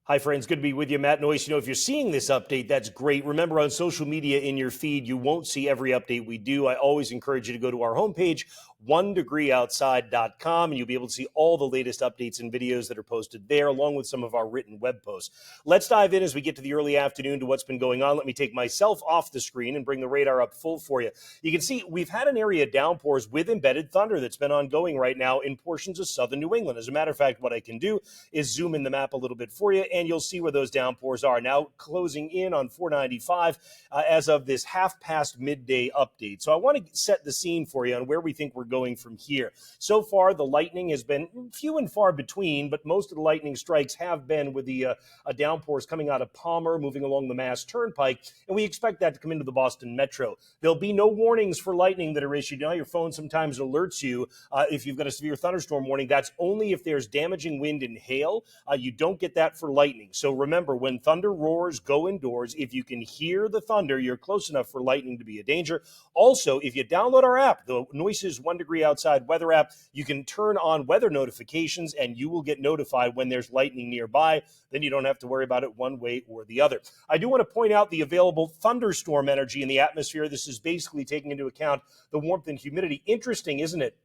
Hi, friends. Good to be with you. Matt Noyes. If you're seeing this update, that's great. Remember, on social media in your feed, you won't see every update we do. I always encourage you to go to our homepage, onedegreeoutside.com, and you'll be able to see all the latest updates and videos that are posted there, along with some of our written web posts. Let's dive in as we get to the early afternoon to what's been going on. Let me take myself off the screen and bring the radar up full for you. You can see we've had an area of downpours with embedded thunder that's been ongoing right now in portions of southern New England. As a matter of fact, what I can do is zoom in the map a little bit for you, and you'll see where those downpours are. Now closing in on 495 as of this half past midday update. So I want to set the scene for you on where we think we're going from here. So far, the lightning has been few and far between, but most of the lightning strikes have been with the downpours coming out of Palmer, moving along the Mass Turnpike, and we expect that to come into the Boston Metro. There'll be no warnings for lightning that are issued. Now, your phone sometimes alerts you if you've got a severe thunderstorm warning. That's only if there's damaging wind and hail. You don't get that for lightning. So remember, when thunder roars, go indoors. If you can hear the thunder, you're close enough for lightning to be a danger. Also, if you download our app, the Noyes 1 Degree Outside weather app, you can turn on weather notifications and you will get notified when there's lightning nearby. Then you don't have to worry about it one way or the other. I do want to point out the available thunderstorm energy in the atmosphere. This is basically taking into account the warmth and humidity. Interesting, isn't it,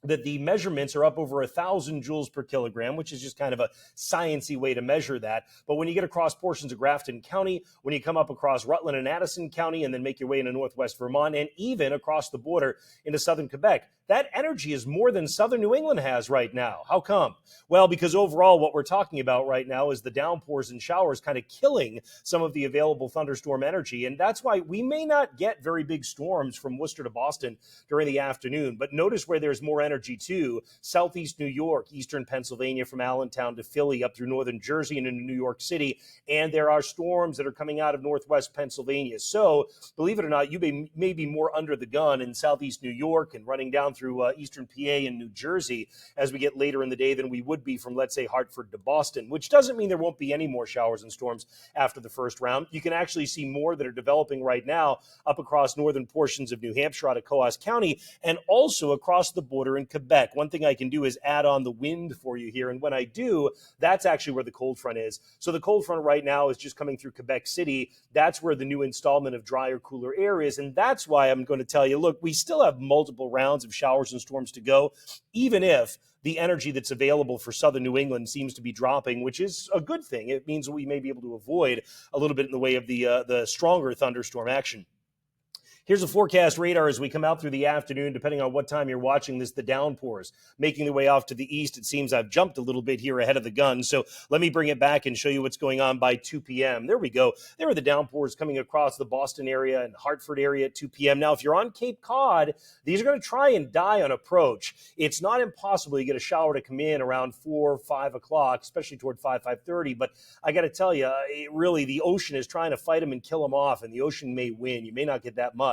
that the measurements are up over 1,000 joules per kilogram, which is just kind of a sciencey way to measure that. But when you get across portions of Grafton County, when you come up across Rutland and Addison County, and then make your way into northwest Vermont, and even across the border into southern Quebec, that energy is more than southern New England has right now. How come? Well, because overall what we're talking about right now is the downpours and showers kind of killing some of the available thunderstorm energy. And that's why we may not get very big storms from Worcester to Boston during the afternoon. But notice where there's more energy too: southeast New York, eastern Pennsylvania, from Allentown to Philly, up through northern Jersey and into New York City. And there are storms that are coming out of northwest Pennsylvania. So believe it or not, you may be more under the gun in southeast New York and running down through eastern PA and New Jersey as we get later in the day than we would be from, let's say, Hartford to Boston, which doesn't mean there won't be any more showers and storms after the first round. You can actually see more that are developing right now up across northern portions of New Hampshire out of Coos County, and also across the border in Quebec. One thing I can do is add on the wind for you here, and when I do, that's actually where the cold front is. So the cold front right now is just coming through Quebec City. That's where the new installment of drier, cooler air is, and that's why I'm going to tell you, look, we still have multiple rounds of showers and storms to go, even if the energy that's available for southern New England seems to be dropping, which is a good thing. It means we may be able to avoid a little bit in the way of the stronger thunderstorm action. Here's a forecast radar as we come out through the afternoon, depending on what time you're watching this, the downpours making their way off to the east. It seems I've jumped a little bit here ahead of the gun, so let me bring it back and show you what's going on by 2 p.m. There we go. There are the downpours coming across the Boston area and Hartford area at 2 p.m. Now, if you're on Cape Cod, these are going to try and die on approach. It's not impossible you get a shower to come in around 4 or 5 o'clock, especially toward 5:30, but I got to tell you, really, the ocean is trying to fight them and kill them off, and the ocean may win. You may not get that much.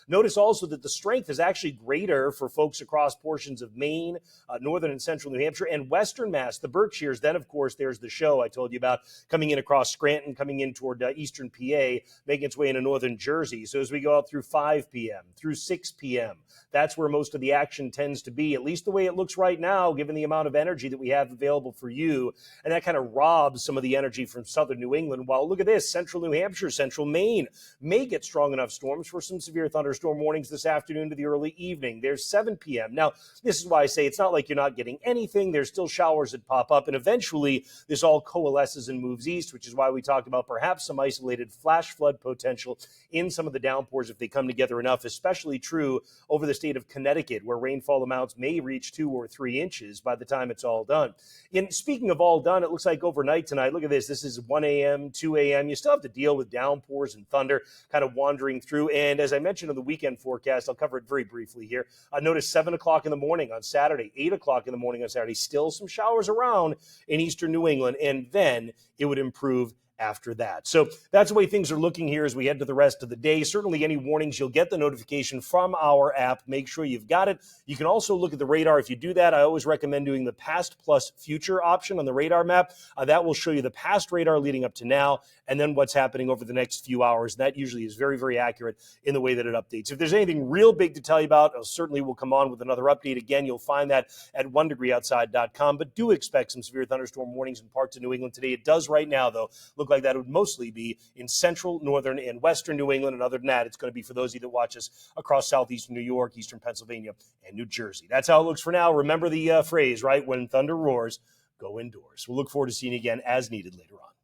Notice also that the strength is actually greater for folks across portions of Maine, northern and central New Hampshire, and western Mass, the Berkshires. Then, of course, there's the show I told you about coming in across Scranton, coming in toward eastern PA, making its way into northern Jersey. So as we go out through 5 p.m., through 6 p.m., that's where most of the action tends to be, at least the way it looks right now, given the amount of energy that we have available for you. And that kind of robs some of the energy from southern New England. Well, look at this. Central New Hampshire, central Maine may get strong enough storms for some severe thunderstorm warnings this afternoon to the early evening. There's 7 p.m. Now, this is why I say it's not like you're not getting anything. There's still showers that pop up, and eventually this all coalesces and moves east, which is why we talked about perhaps some isolated flash flood potential in some of the downpours if they come together enough, especially true over the state of Connecticut, where rainfall amounts may reach 2 or 3 inches by the time it's all done. And speaking of all done, it looks like overnight tonight, look at this. This is 1 a.m., 2 a.m. You still have to deal with downpours and thunder kind of wandering through. And as I mentioned in the weekend forecast, I'll cover it very briefly here. Notice 7 o'clock in the morning on Saturday, 8 o'clock in the morning on Saturday, still some showers around in eastern New England, and then it would improve after that. So that's the way things are looking here as we head to the rest of the day. Certainly any warnings, you'll get the notification from our app. Make sure you've got it. You can also look at the radar. If you do that, I always recommend doing the past plus future option on the radar map. That will show you the past radar leading up to now and then what's happening over the next few hours. That usually is very, very accurate in the way that it updates. If there's anything real big to tell you about, certainly we'll come on with another update. Again, you'll find that at 1degreeoutside.com, but do expect some severe thunderstorm warnings in parts of New England today. It does right now, though, look like that would mostly be in central, northern, and western New England. And other than that, it's going to be for those of you that watch us across southeastern New York, eastern Pennsylvania, and New Jersey. That's how it looks for now. Remember the phrase, right? When thunder roars, go indoors. We'll look forward to seeing you again as needed later on.